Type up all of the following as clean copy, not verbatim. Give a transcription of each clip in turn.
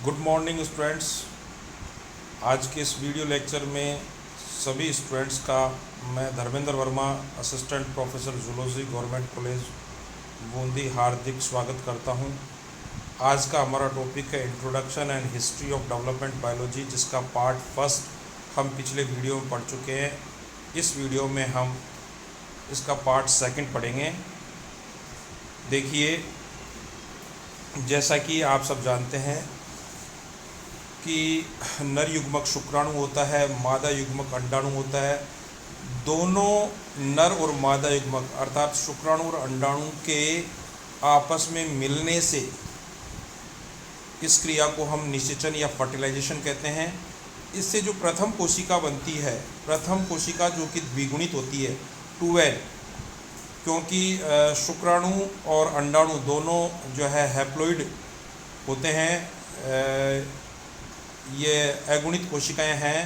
Good morning students. आज के इस वीडियो लेक्चर में सभी स्टूडेंट्स का मैं Dharmendra Verma, assistant professor zoology, government college Bundi, हार्दिक स्वागत करता हूं। आज का हमारा टॉपिक है introduction and history of development biology, जिसका पार्ट फर्स्ट हम पिछले वीडियो में पढ़ चुके हैं। इस वीडियो में हम इसका पार्ट सेकंड पढ़ेंगे। देखिए, जैसा कि आप सब जानते हैं कि नर युग्मक शुक्राणु होता है, मादा युग्मक अंडाणु होता है। दोनों नर और मादा युग्मक अर्थात शुक्राणु और अंडाणु के आपस में मिलने से इस क्रिया को हम निषेचन या फर्टिलाइजेशन कहते हैं। इससे जो प्रथम कोशिका बनती है, प्रथम कोशिका जो कि द्विगुणित होती है, 2n, क्योंकि शुक्राणु और अंडाणु दोनों जो है हैप्लॉइड होते हैं। ये अगुणित कोशिकाएं हैं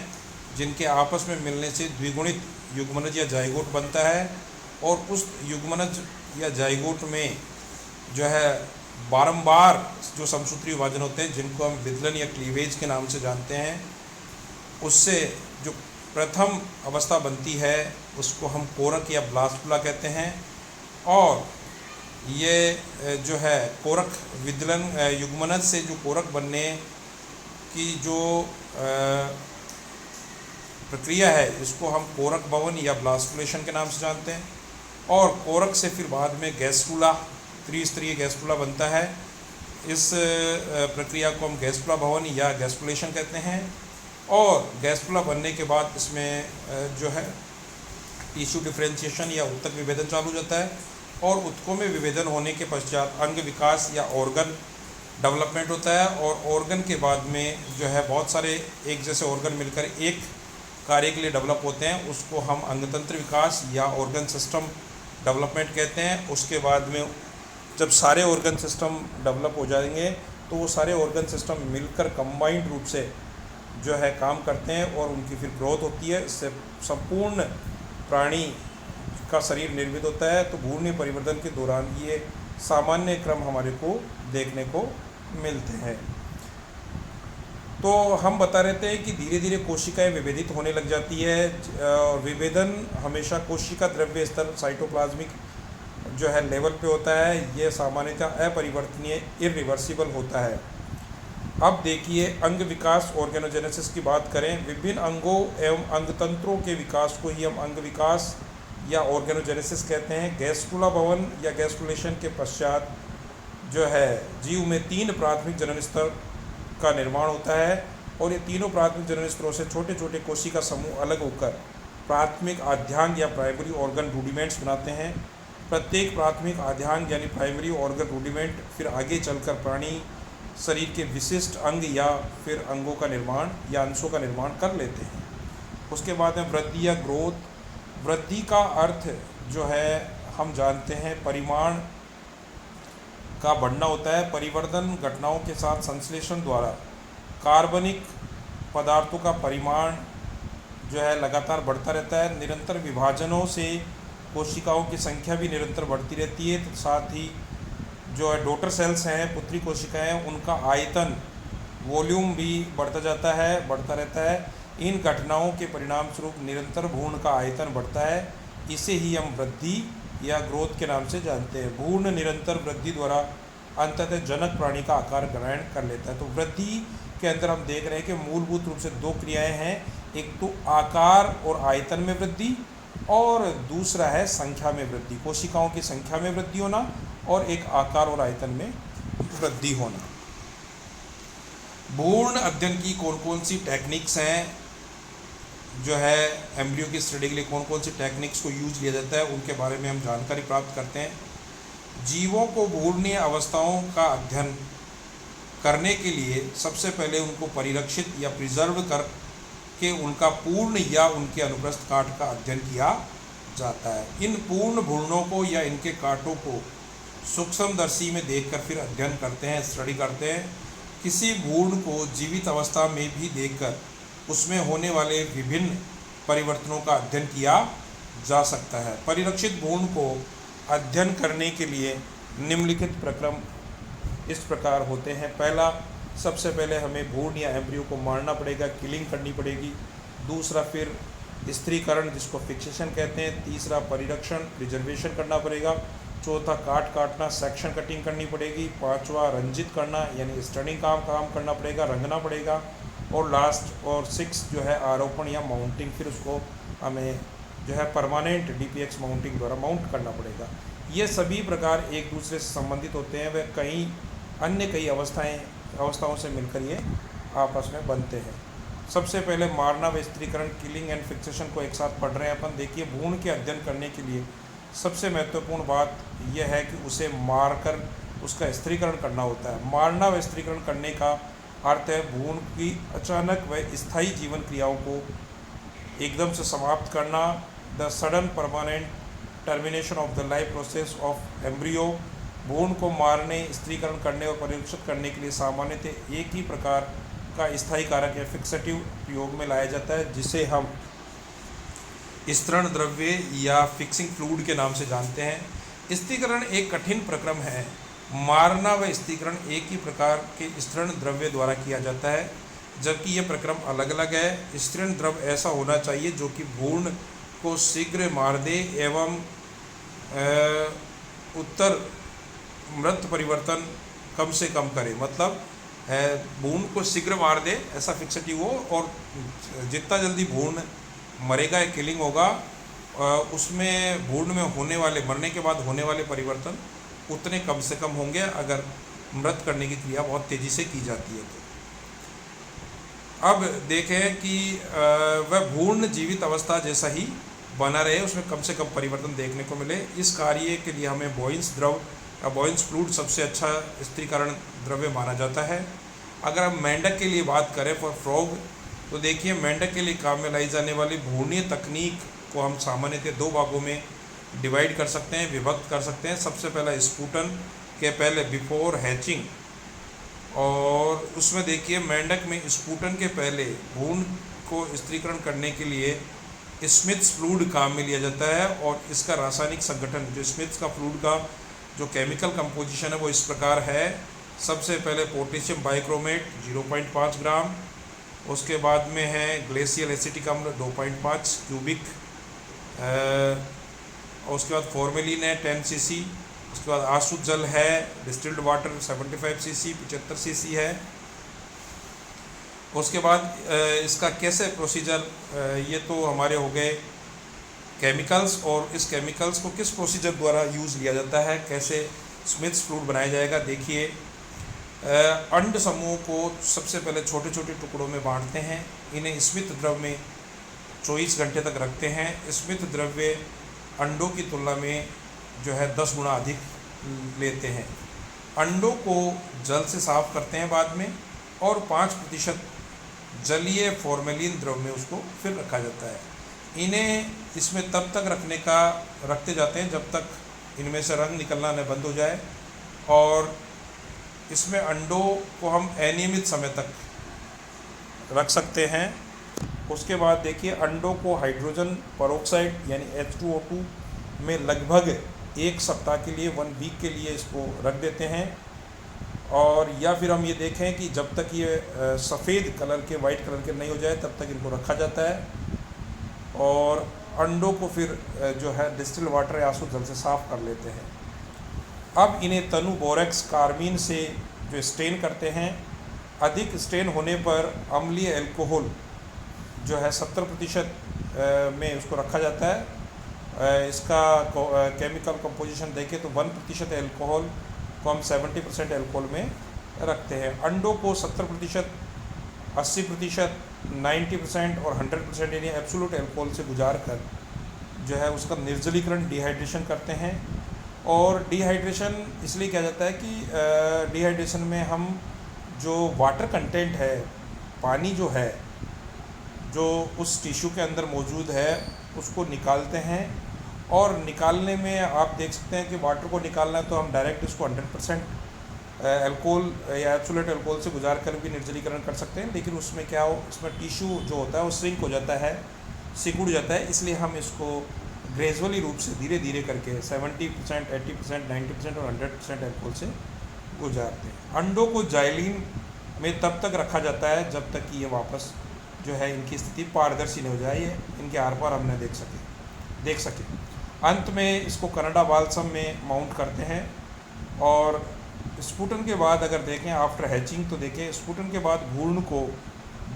जिनके आपस में मिलने से द्विगुणित युग्मनज या जाइगोट बनता है, और उस युग्मनज या जाइगोट में जो है बारंबार जो समसूत्री विभाजन होते हैं, जिनको हम विदलन या क्लीवेज के नाम से जानते हैं, उससे जो प्रथम अवस्था बनती है उसको हम कोरक या ब्लास्टुला कहते हैं। और ये जो है कोरक विदलन युग्मनज से जो कोरक बनने की जो प्रक्रिया है, इसको हम कोरक भवन या ब्लास्टुलेशन के नाम से जानते हैं। और कोरक से फिर बाद में गैस्ट्रुला, त्रिस्तरीय गैस्ट्रुला बनता है। इस प्रक्रिया को हम गैस्ट्रुला भवन या गैस्ट्रुलेशन कहते हैं। और गैस्ट्रुला बनने के बाद इसमें जो है टिश्यू डिफरेंशिएशन या उत्तक विभेदन चालू हो जाता है, और उत्कों में विभेदन होने के पश्चात अंग विकास या ऑर्गन डेवलपमेंट होता है। और ऑर्गन के बाद में जो है बहुत सारे एक जैसे ऑर्गन मिलकर एक कार्य के लिए डेवलप होते हैं, उसको हम अंगतंत्र विकास या ऑर्गन सिस्टम डेवलपमेंट कहते हैं। उसके बाद में जब सारे ऑर्गन सिस्टम डेवलप हो जाएंगे तो वो सारे ऑर्गन सिस्टम मिलकर कंबाइंड रूप से जो है काम करते हैं, और उनकी फिर ग्रोथ होती है। इससे संपूर्ण प्राणी का शरीर निर्मित होता है। तो भ्रूणीय परिवर्तन के दौरान ये सामान्य क्रम हमारे को देखने को मिलते हैं। तो हम बता रहे थे कि धीरे धीरे कोशिकाएं विभेदित होने लग जाती है, और विभेदन हमेशा कोशिका द्रव्य स्तर साइटोप्लाज्मिक जो है लेवल पे होता है। ये सामान्यतः अपरिवर्तनीय, इरिवर्सिबल होता है। अब देखिए, अंग विकास ऑर्गेनोजेनेसिस की बात करें। विभिन्न अंगों एवं अंगतंत्रों के विकास को ही हम अंग विकास या ऑर्गेनोजेनेसिस कहते हैं। गैस्ट्रुला भवन या गैस्ट्रुलेशन के पश्चात जो है जीव में 3 प्राथमिक जनन स्तर का निर्माण होता है, और ये तीनों प्राथमिक जनन स्तरों से छोटे छोटे कोशिका समूह अलग होकर प्राथमिक आद्यांग या प्राइमरी ऑर्गन रूडिमेंट्स बनाते हैं। प्रत्येक प्राथमिक आद्यांग यानी प्राइमरी ऑर्गन रूडिमेंट फिर आगे चलकर प्राणी शरीर के विशिष्ट अंग या फिर अंगों का निर्माण या अंशों का निर्माण कर लेते हैं। उसके बाद में वृद्धि या ग्रोथ। वृद्धि का अर्थ जो है हम जानते हैं परिमाण का बढ़ना होता है। परिवर्तन घटनाओं के साथ संश्लेषण द्वारा कार्बनिक पदार्थों का परिमाण जो है लगातार बढ़ता रहता है। निरंतर विभाजनों से कोशिकाओं की संख्या भी निरंतर बढ़ती रहती है। तो साथ ही जो है डॉटर सेल्स हैं, पुत्री कोशिकाएं, उनका आयतन, वॉल्यूम भी बढ़ता जाता है, बढ़ता रहता है। इन घटनाओं के परिणाम स्वरूप निरंतर भ्रूण का आयतन बढ़ता है। इसे ही हम वृद्धि या ग्रोथ के नाम से जानते हैं। भ्रूण निरंतर वृद्धि द्वारा अंततः जनक प्राणी का आकार ग्रहण कर लेता है। तो वृद्धि के अंदर हम देख रहे हैं कि मूलभूत रूप से 2 क्रियाएं हैं। एक तो आकार और आयतन में वृद्धि, और दूसरा है संख्या में वृद्धि, कोशिकाओं की संख्या में वृद्धि होना, और एक आकार और आयतन में वृद्धि होना। भ्रूण अध्ययन की कौन कौन सी टेक्निक्स हैं, जो है एम्ब्रियो की स्टडी के लिए कौन कौन सी टेक्निक्स को यूज किया जाता है, उनके बारे में हम जानकारी प्राप्त करते हैं। जीवों को भ्रूणीय अवस्थाओं का अध्ययन करने के लिए सबसे पहले उनको परिरक्षित या प्रिजर्व कर के उनका पूर्ण या उनके अनुप्रस्थ काट का अध्ययन किया जाता है। इन पूर्ण भ्रूणों को या इनके काटों को सूक्ष्मदर्शी में देखकर फिर अध्ययन करते हैं, स्टडी करते हैं। किसी भ्रूण को जीवित अवस्था में भी देखकर उसमें होने वाले विभिन्न परिवर्तनों का अध्ययन किया जा सकता है। परिरक्षित भ्रूण को अध्ययन करने के लिए निम्नलिखित प्रक्रम इस प्रकार होते हैं। पहला, सबसे पहले हमें भ्रूण या एम्ब्रियो को मारना पड़ेगा, किलिंग करनी पड़ेगी। दूसरा फिर स्त्रीकरण जिसको फिक्सेशन कहते हैं। तीसरा परिरक्षण प्रिजर्वेशन करना पड़ेगा। चौथा काटना सेक्शन कटिंग करनी पड़ेगी। पांचवा रंजित करना यानी स्टनिंग काम करना पड़ेगा, रंगना पड़ेगा। और लास्ट और 6 जो है आरोपण या माउंटिंग, फिर उसको हमें जो है परमानेंट डीपीएक्स माउंटिंग द्वारा माउंट करना पड़ेगा। ये सभी प्रकार एक दूसरे से संबंधित होते हैं, वे कई अवस्थाओं से मिलकर ये आपस में बनते हैं। सबसे पहले मारना व स्त्रीकरण किलिंग एंड फिक्सेशन को एक साथ पढ़ रहे हैं अपन। देखिए, भ्रूण के अध्ययन करने के लिए सबसे महत्वपूर्ण बात यह है कि उसे मारकर उसका स्त्रीकरण करना होता है। मारना व स्त्रीकरण करने का अर्थ है भ्रूण की अचानक व स्थायी जीवन क्रियाओं को एकदम से समाप्त करना। The sudden permanent termination of the life process of embryo. भ्रूण को मारने, स्त्रीकरण करने और परिरक्षित करने के लिए सामान्यतः एक ही प्रकार का स्थायी कारक या फिक्सेटिव प्रयोग में लाया जाता है, जिसे हम स्तरण द्रव्य या फिक्सिंग फ्लूइड के नाम से जानते हैं। स्त्रीकरण एक कठिन प्रक्रम है। मारना व स्त्रीकरण एक ही प्रकार के स्तरण द्रव्य द्वारा किया जाता है, जबकि यह प्रक्रम अलग अलग है। स्तरण द्रव्य ऐसा होना चाहिए जो कि भ्रूण को शीघ्र मार दे एवं उत्तर मृत परिवर्तन कम से कम करे, मतलब भ्रूण को शीघ्र मार दे, ऐसा फिक्सेटिव हो, और जितना जल्दी भ्रूण मरेगा या किलिंग होगा उसमें भ्रूण में मरने के बाद होने वाले परिवर्तन उतने कम से कम होंगे अगर मृत करने की क्रिया बहुत तेज़ी से की जाती है तो। अब देखें कि वह भ्रूण जीवित अवस्था जैसा ही बना रहे, उसमें कम से कम परिवर्तन देखने को मिले। इस कार्य के लिए हमें बॉयंस द्रव या बॉयंस फ्लूइड सबसे अच्छा स्त्रीकरण द्रव्य माना जाता है। अगर हम मेंढक के लिए बात करें फॉर फ्रॉग, तो देखिए मेंढक के लिए काम में लाई जाने वाली भ्रूणीय तकनीक को हम सामान्यतः 2 भागों में डिवाइड कर सकते हैं, विभक्त कर सकते हैं। सबसे पहला स्पूटन के पहले बिफोर हैचिंग, और उसमें देखिए मेंढक में स्पूटन के पहले भ्रूण को स्त्रीकरण करने के लिए स्मिथ्स फ्लूइड काम में लिया जाता है। और इसका रासायनिक संगठन, जो स्मिथ्स का फ्लूइड का जो केमिकल कंपोजिशन है वो इस प्रकार है। सबसे पहले पोटेशियम बाइक्रोमेट 0.5 ग्राम, उसके बाद में है ग्लेशियल एसिटिक अम्ल 2.5 क्यूबिक, और उसके बाद फॉर्मेलिन है 10 cc, उसके बाद आसुत जल है, डिस्टिल्ड वाटर 75 cc 75 cc है। उसके बाद इसका कैसे प्रोसीजर, ये तो हमारे हो गए केमिकल्स, और इस केमिकल्स को किस प्रोसीजर द्वारा यूज़ लिया जाता है, कैसे स्मिथ्स फ्लूइड बनाया जाएगा। देखिए, अंड समूह को सबसे पहले छोटे छोटे टुकड़ों में बांटते हैं, इन्हें स्मिथ द्रव में 24 घंटे तक रखते हैं। स्मिथ द्रव्य अंडों की तुलना में जो है 10 गुना अधिक लेते हैं। अंडों को जल से साफ करते हैं बाद में, और 5% जलीय फॉर्मेलिन द्रव में उसको फिर रखा जाता है। इन्हें इसमें तब तक रखते जाते हैं जब तक इनमें से रंग निकलना न बंद हो जाए, और इसमें अंडों को हम अनियमित समय तक रख सकते हैं। उसके बाद देखिए, अंडों को हाइड्रोजन पेरोक्साइड यानी H2O2 में लगभग 1 सप्ताह के लिए 1 वीक के लिए इसको रख देते हैं। और या फिर हम ये देखें कि जब तक ये सफ़ेद कलर के, वाइट कलर के नहीं हो जाए तब तक इनको रखा जाता है। और अंडों को फिर जो है डिस्टिल वाटर या आसुत जल से साफ़ कर लेते हैं। अब इन्हें तनु बोरेक्स कार्बाइन से जो स्टेन करते हैं। अधिक स्टेन होने पर अम्लीय एल्कोहल जो है 70% में उसको रखा जाता है। इसका केमिकल कंपोजिशन देखें तो 1% एल्कोहल को हम 70% एल्कोहल में रखते हैं। अंडों को 70%, 80%, 90% और 100% यानी एब्सोल्यूट एल्कोहल से गुजार कर जो है उसका निर्जलीकरण, डिहाइड्रेशन करते हैं। और डिहाइड्रेशन इसलिए किया जाता है कि डिहाइड्रेशन में हम जो वाटर कंटेंट है, पानी जो है जो उस टिश्यू के अंदर मौजूद है उसको निकालते हैं। और निकालने में आप देख सकते हैं कि वाटर को निकालना है तो हम डायरेक्ट इसको 100% एल्कोहल या एब्सोल्यूट एल्कोहल से गुजार कर भी निर्जलीकरण कर सकते हैं। लेकिन उसमें क्या हो, उसमें टिश्यू जो होता है वो श्रिंक हो जाता है, सिकुड़ जाता है। इसलिए हम इसको ग्रेजुअली रूप से धीरे धीरे करके 70%, 80%, 90% और 100% एल्कोहल से गुजारते हैं। अंडों को जाइलिन में तब तक रखा जाता है जब तक कि ये वापस जो है इनकी स्थिति पारदर्शी नहीं हो जाए, ये इनके आर पार हम न देख सके। अंत में इसको कनाडा बाल्सम में माउंट करते हैं। और स्फुटन के बाद अगर देखें आफ्टर हैचिंग, तो देखें स्फुटन के बाद भ्रूण को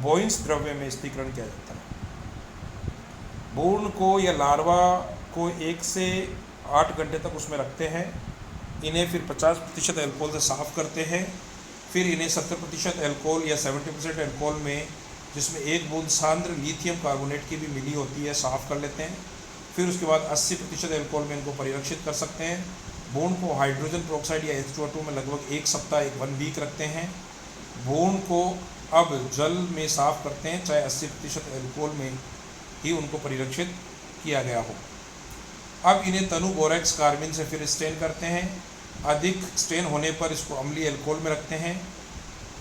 बोइंस द्रव्य में स्थिरीकरण किया जाता है। भ्रूण को या लार्वा को 1 से 8 घंटे तक उसमें रखते हैं। इन्हें फिर 50% अल्कोहल से साफ़ करते हैं। फिर इन्हें 70% अल्कोहल या 70% अल्कोहल में, जिसमें 1 बूंद सांद्र लिथियम कार्बोनेट की भी मिली होती है, साफ़ कर लेते हैं। फिर उसके बाद 80% अल्कोहल में इनको परिरक्षित कर सकते हैं। भ्रूण को हाइड्रोजन पेरोक्साइड या H2O2 में लगभग 1 सप्ताह 1 वीक रखते हैं। भ्रूण को अब जल में साफ़ करते हैं, चाहे 80% अल्कोहल में ही उनको परिरक्षित किया गया हो। अब इन्हें तनु बोरेक्स कार्बिन से फिर स्टेन करते हैं। अधिक स्टेन होने पर इसको अम्लीय अल्कोहल में रखते हैं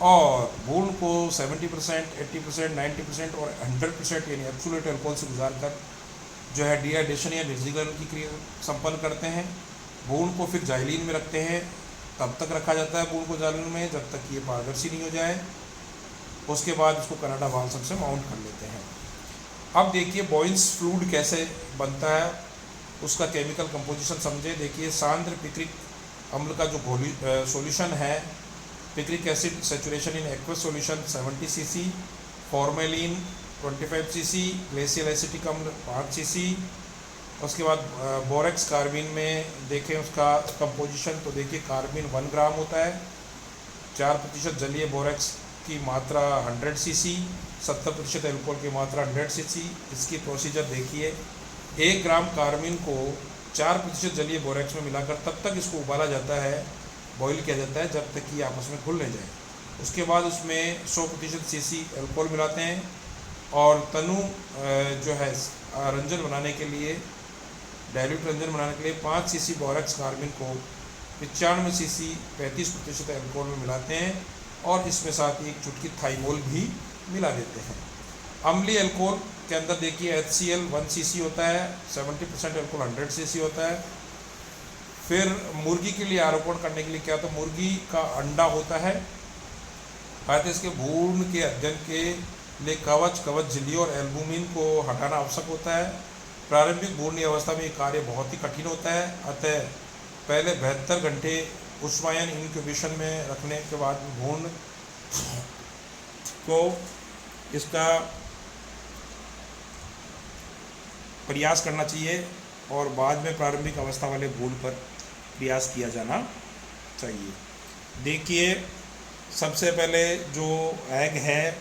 और भ्रूण को 70%, 80%, 90% और 100% यानी एब्सोल्यूट अल्कोहल से गुजार कर जो है डिहाइड्रेशन या निर्जलीकरण की क्रिया संपन्न करते हैं। भ्रूण को फिर जाइलिन में रखते हैं। तब तक रखा जाता है भ्रूण को जाइलिन में जब तक कि ये पारदर्शी नहीं हो जाए। उसके बाद इसको कनाडा बाल्सम से माउंट कर लेते हैं। अब देखिए बोइंस फ्लूइड कैसे बनता है, उसका केमिकल कंपोजिशन समझे। देखिए सांद्र पिक्रिक अम्ल का जो सॉल्यूशन है, picric acid saturation in aqueous solution 70 cc, formalin 25 cc, glacial acetic अम्ल 5 cc। उसके बाद बोरेक्स कार्बिन में देखें उसका कंपोजिशन, तो देखिए कार्बिन 1 ग्राम होता है। 4% जलीय बोरेक्स की मात्रा 100 cc, 70% अल्कोहल की मात्रा 100 cc। इसकी प्रोसीजर देखिए, 1 ग्राम कार्बिन को 4% जलीय बोरेक्स में मिलाकर तब तक इसको उबाला जाता है, बॉईल किया जाता है जब तक कि आपस में घुल नहीं जाए। उसके बाद उसमें 100% cc अल्कोहल मिलाते हैं और तनु जो है रंजन बनाने के लिए, डाइल्यूट रंजन बनाने के लिए 5 cc बोरेक्स कार्बिन को 95 cc 35% अल्कोहल में मिलाते हैं और इसमें साथ ही 1 चुटकी थाइमोल भी मिला देते हैं। अम्लीय अल्कोहल के अंदर देखिए HCl 1 cc होता है, 70% अल्कोहल 100 cc होता है। फिर मुर्गी के लिए आरोपण करने के लिए क्या होता है, मुर्गी का अंडा होता है, अतः इसके भ्रूण के अध्ययन के लिए कवच झिल्ली और एल्बुमिन को हटाना आवश्यक होता है। प्रारंभिक भ्रूणीय अवस्था में ये कार्य बहुत ही कठिन होता है, अतः पहले 72 घंटे उष्मायन इंक्यूबेशन में रखने के बाद भ्रूण को इसका प्रयास करना चाहिए और बाद में प्रारंभिक अवस्था वाले भ्रूण पर प्रयास किया जाना चाहिए। देखिए सबसे पहले जो एग है,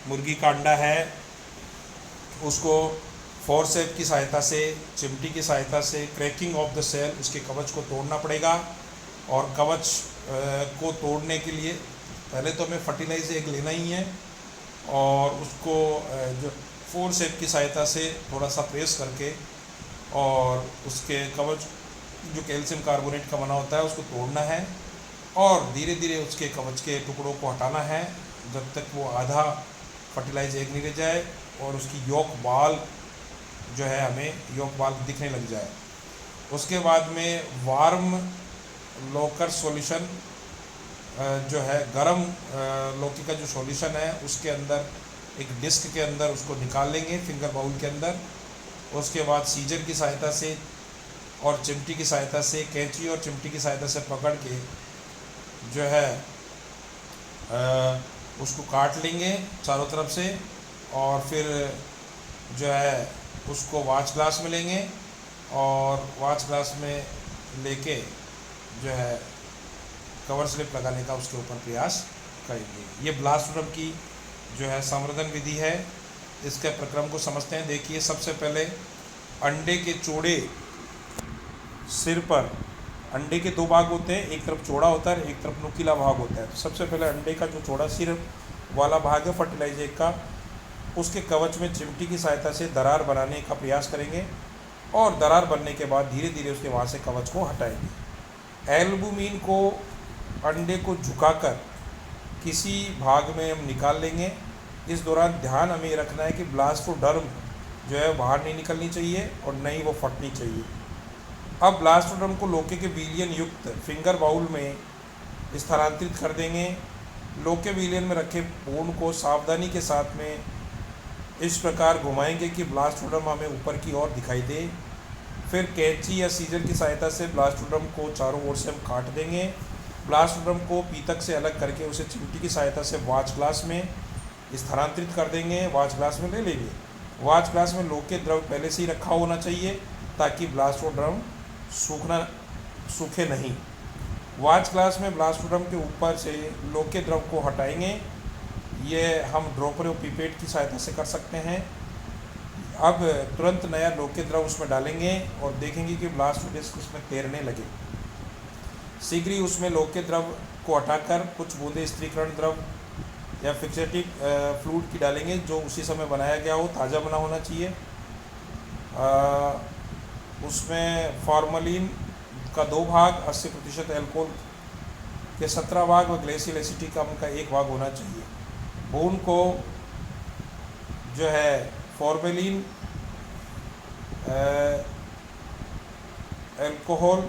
मुर्गी का अंडा है, उसको फोर्सेप की सहायता से, चिमटी की सहायता से क्रैकिंग ऑफ द सेल, उसके कवच को तोड़ना पड़ेगा। और कवच को तोड़ने के लिए पहले तो हमें फर्टिलाइज एग लेना ही है और उसको जो फोर्सेप की सहायता से थोड़ा सा प्रेस करके और उसके कवच जो कैल्शियम कार्बोनेट का बना होता है उसको तोड़ना है और धीरे धीरे उसके कवच के टुकड़ों को हटाना है जब तक वो आधा फर्टिलाइज एग नहीं रह जाए और उसकी योक बाल जो है हमें योक बाल दिखने लग जाए। उसके बाद में वार्म लोकर सॉल्यूशन जो है गरम लौकी का जो सॉल्यूशन है उसके अंदर एक डिस्क के अंदर उसको निकाल लेंगे फिंगर बाउल के अंदर। उसके बाद सीजर की सहायता से और चिमटी की सहायता से, कैंची और चिमटी की सहायता से पकड़ के जो है उसको काट लेंगे चारों तरफ से और फिर जो है उसको वाच ग्लास में लेंगे और वाच ग्लास में लेके जो है कवर स्लिप लगाने का उसके ऊपर प्रयास करेंगे। ये ब्लास्टोड्रम की जो है संवर्धन विधि है, इसके प्रक्रम को समझते हैं। देखिए सबसे पहले अंडे के चौड़े सिर पर, अंडे के 2 भाग होते हैं, एक तरफ चौड़ा होता है एक तरफ नुकीला भाग होता है। तो सबसे पहले अंडे का जो चौड़ा सिर वाला भाग है फर्टिलाइज एग का, उसके कवच में चिमटी की सहायता से दरार बनाने का प्रयास करेंगे और दरार बनने के बाद धीरे धीरे उसके वहाँ से कवच को हटाएंगे। एल्बुमिन को अंडे को झुकाकर किसी भाग में हम निकाल लेंगे। इस दौरान ध्यान हमें रखना है कि ब्लास्टोडर्म जो है बाहर नहीं निकलनी चाहिए और न ही वो फटनी चाहिए। अब ब्लास्टोडर्म को लोके के विलयन युक्त फिंगर बाउल में स्थानांतरित कर देंगे। लोके विलियन में रखे पूर्ण को सावधानी के साथ में इस प्रकार घुमाएंगे कि ब्लास्टोड्रम हमें ऊपर की ओर दिखाई दे। फिर कैंची या सीजर की सहायता से ब्लास्टोड्रम को चारों ओर से हम काट देंगे। ब्लास्टोड्रम को पीतक से अलग करके उसे चिमटी की सहायता से वॉच ग्लास में स्थानांतरित कर देंगे, वॉच ग्लास में ले लेंगे। वॉच ग्लास में लोके द्रव पहले से ही रखा होना चाहिए ताकि ब्लास्टोड्रम सूखे नहीं। वॉच ग्लास में ब्लास्टोड्रम के ऊपर से लोके द्रव को हटाएंगे। ये हम ड्रॉपर और पिपेट की सहायता से कर सकते हैं। अब तुरंत नया लोके द्रव उसमें डालेंगे और देखेंगे कि ब्लास्ट डिस्क उसमें तैरने लगे। शीघ्र ही उसमें लोके द्रव को हटाकर कुछ बूंदे स्त्रीकरण द्रव या फिक्सेटिव फ्लूइड की डालेंगे जो उसी समय बनाया गया हो, ताज़ा बना होना चाहिए। उसमें फॉर्मलिन का 2 भाग, 80% एल्कोहल के 17 भाग व ग्लेसियल एसिटिक अम्ल का 1 भाग होना चाहिए। बूंद को जो है फॉर्मेलिन, एल्कोहल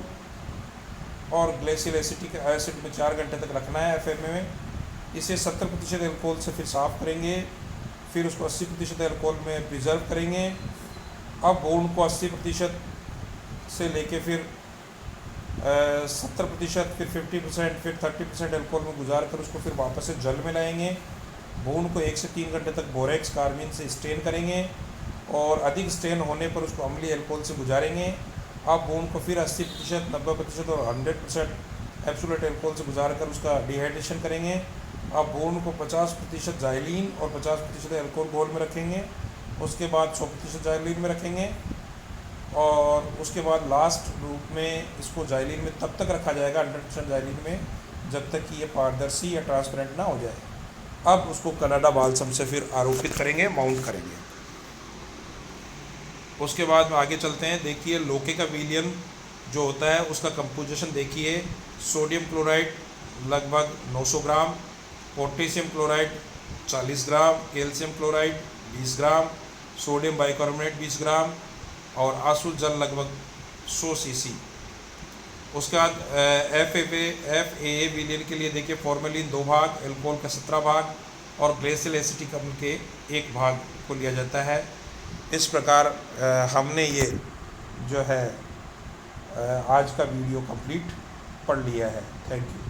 और ग्लेसियल एसिटिक एसिड में 4 घंटे तक रखना है एफएमए में। इसे 70% एल्कोहल से फिर साफ़ करेंगे, फिर उसको 80% एल्कोहल में प्रिजर्व करेंगे। अब बूंद को 80% से लेके फिर 70%, फिर 50%, फिर 30% एल्कोहल में गुजार कर उसको फिर वापस से जल में लाएंगे। बूंद को 1 से 3 घंटे तक बोरेक्स कार्बाइन से स्टेन करेंगे और अधिक स्टेन होने पर उसको अम्लीय एल्कोहल से गुजारेंगे। अब बूंद को फिर 80%, 90% और 100% एब्सोल्यूट एल्कोहल से गुजार कर उसका डिहाइड्रेशन करेंगे। अब बूंद को 50% जाइलिन और 50% एल्कोहल घोल में रखेंगे। उसके बाद 100% जाइलिन में रखेंगे और उसके बाद लास्ट रूप में इसको जाइलिन में तब तक रखा जाएगा 100% जाइलिन में जब तक कि ये पारदर्शी या ट्रांसपेरेंट ना हो जाए। अब उसको कनाडा बाल्सम से फिर आरोपित करेंगे, माउंट करेंगे। उसके बाद में आगे चलते हैं। देखिए लोके का विलियन जो होता है उसका कंपोजिशन देखिए। सोडियम क्लोराइड लगभग 900 ग्राम, पोटेशियम क्लोराइड 40 ग्राम, कैल्शियम क्लोराइड 20 ग्राम, सोडियम बाइकार्बोनेट 20 ग्राम और आसुल जल लगभग 100 सीसी। उसके बाद FAA विलियन के लिए देखिए फॉर्मेलिन 2 भाग, एल्कोहल का 17 भाग और ग्लेसियल एसिटिक अम्ल के 1 भाग को लिया जाता है। इस प्रकार हमने ये जो है आज का वीडियो कंप्लीट पढ़ लिया है। Thank you.